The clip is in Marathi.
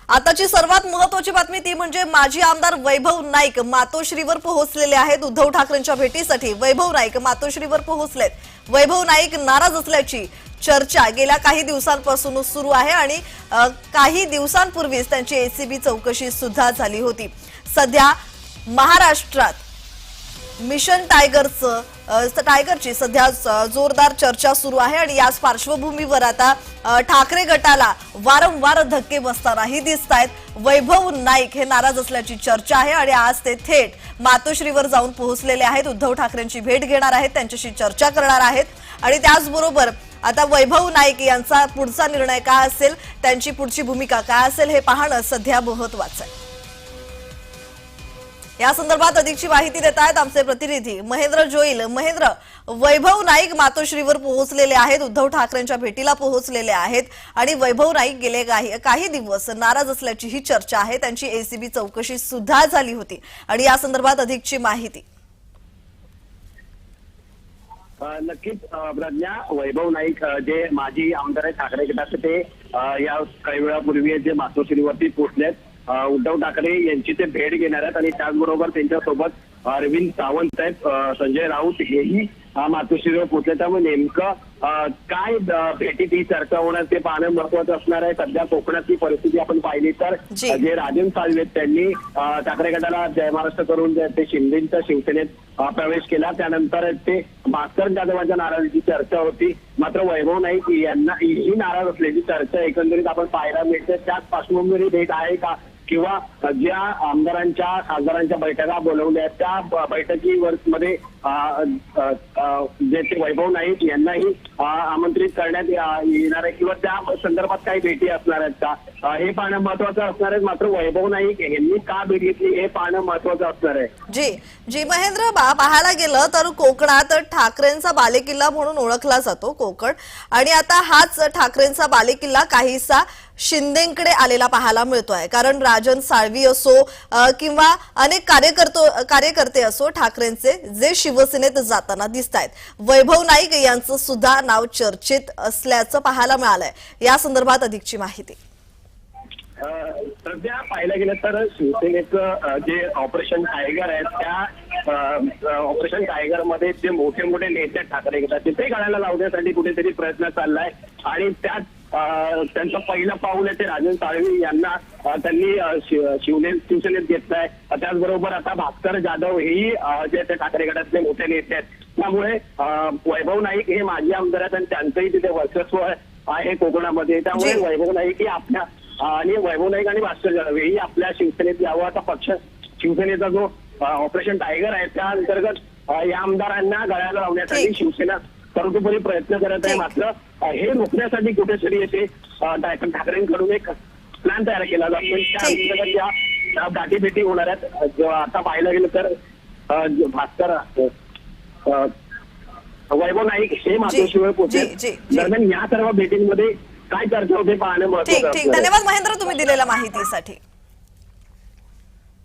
आताची सर्वात महत्त्वाची बातमी ती म्हणजे माजी आमदार वैभव नाईक मातोश्रीवर पोहोचलेले आहेत। उद्धव ठाकरेंच्या भेटीसाठी वैभव नाईक मातोश्रीवर पोहोचलेत। वैभव नाईक नाराज असल्याची चर्चा गेल्या काही दिवसांपासून सुरू आहे आणि काही दिवसांपूर्वीच त्यांची एसीबी चौकशी सुद्धा झाली होती। सध्या महाराष्ट्रात मिशन टायगरची सध्या जोरदार चर्चा सुरू आहे आणि याच पार्श्वभूमीवर आता ठाकरे गटाला वारंवार धक्के बसतानाही दिसतायत। वैभव नाईक हे नाराज असल्याची चर्चा आहे आणि आज ते थेट मातोश्रीवर जाऊन पोहोचलेले आहेत। उद्धव ठाकरेंची भेट घेणार आहेत, त्यांच्याशी चर्चा करणार आहेत आणि त्याचबरोबर आता वैभव नाईक यांचा पुढचा निर्णय काय असेल, त्यांची पुढची भूमिका काय असेल हे पाहणं सध्या महत्त्वाचं आहे। या संदर्भात अधिकची माहिती देत आहेत आमचे प्रतिनिधी महेंद्र जोईल। महेंद्र, वैभव नाईक मातोश्रीवर पोहोचलेले आहेत, उद्धव ठाकरेंच्या भेटीला पोहोचलेले आहेत आणि वैभव नाईक गेले काही दिवस नाराज असल्याची ही चर्चा आहे। त्यांची एसीबी चौकशी सुद्धा झाली होती आणि या संदर्भात अधिकची माहिती। नक्कीच प्रज्ञा, वैभव नाईक जे माजी आमदार आहेत ठाकरे गटाचे ते या काही वेळापूर्वी जे मातोश्रीवरती पोहोचलेत। उद्धव ठाकरे यांची ते भेट घेणार आहेत आणि त्याचबरोबर त्यांच्यासोबत अरविंद सावंत आहेत, संजय राऊत हेही मातोश्रीवर पोहोचले। त्यामुळे नेमकं काय भेटीत ही चर्चा होणार ते पाहणं महत्वाचं असणार आहे। सध्या कोकणातली परिस्थिती आपण पाहिली तर जे राजन साळवे त्यांनी ठाकरे गटाला जय महाराष्ट्र करून ते शिंदेच्या शिवसेनेत प्रवेश केला, त्यानंतर ते भास्कर जाधवांच्या नाराजीची चर्चा होती। मात्र वैभव नाईक यांना ही नाराज असल्याची चर्चा एकंदरीत आपण पाहायला मिळते। त्याच पार्श्वभूमीवर भेट आहे का किंवा ज्या आमदारांच्या खासदारांच्या बैठका बोलवल्या त्या बैठकीमध्ये जे ते वैभव नाईक यांनाही आमंत्रित करण्यात येणार आहे किंवा त्या संदर्भात काही भेटी असणार आहेत का हे पाहणं महत्वाचं असणार आहे। मात्र वैभव नाईक यांनी का भेट घेतली हे पाहणं महत्वाचं असणार आहे। जी महेंद्र, पाहायला गेलं तर कोकणात ठाकरेंचा बालेकिल्ला म्हणून ओळखला जातो कोकण, आणि आता हाच ठाकरेंचा बालेकिल्ला काहीसा शिंदेकडे आलेला पाहायला मिळतोय। कारण राजन साळवी असो किंवा अनेक कार्यकर्ते असो ठाकरेंचे जे शिवसेनेत जाताना दिसतायत, वैभव नाईक यांचं सुद्धा नाव चर्चेत असल्याचं पाहायला मिळालंय। या संदर्भात अधिकची माहिती। सध्या पाहायला गेलं तर शिवसेनेचं जे ऑपरेशन टायगर आहे त्या ऑपरेशन टायगर मध्ये जे मोठे मोठे नेते ठाकरे गटाचे ते गळाला लावण्यासाठी कुठेतरी प्रयत्न चाललाय आणि त्यात त्यांचं पहिलं पाऊल आहे ते राजन साळवी यांना त्यांनी शिवसेनेत घेतलंय। त्याचबरोबर आता भास्कर जाधव हेही जे ते ठाकरे गटातले मोठे नेते आहेत, त्यामुळे वैभव नाईक हे माजी आमदार आहेत आणि त्यांचंही तिथे वर्चस्व आहे कोकणामध्ये। त्यामुळे वैभव नाईक आपल्या आणि वैभव नाईक आणि भास्कर जाधव हेही आपल्या शिवसेनेत यावं असा पक्ष शिवसेनेचा जो ऑपरेशन टायगर आहे त्या अंतर्गत या आमदारांना गळ्याला लावण्यासाठी शिवसेना सर्वतोपरी प्रयत्न करत आहे। मात्र हे रोखण्यासाठी कुठेतरी येथे ठाकरेंकडून एक प्लॅन तयार केला जातो, त्या अंतर्गत या गाठीभेटी होणार आहेत। आता पाहायला गेलं तर भास्कर वैभव नाईक हे मातोश्रीवर पोहोचले। दरम्यान या सर्व भेटींमध्ये काय चर्चा होते पाहणं महत्त्वाचं आहे। धन्यवाद महेंद्र, तुम्ही दिलेल्या माहितीसाठी।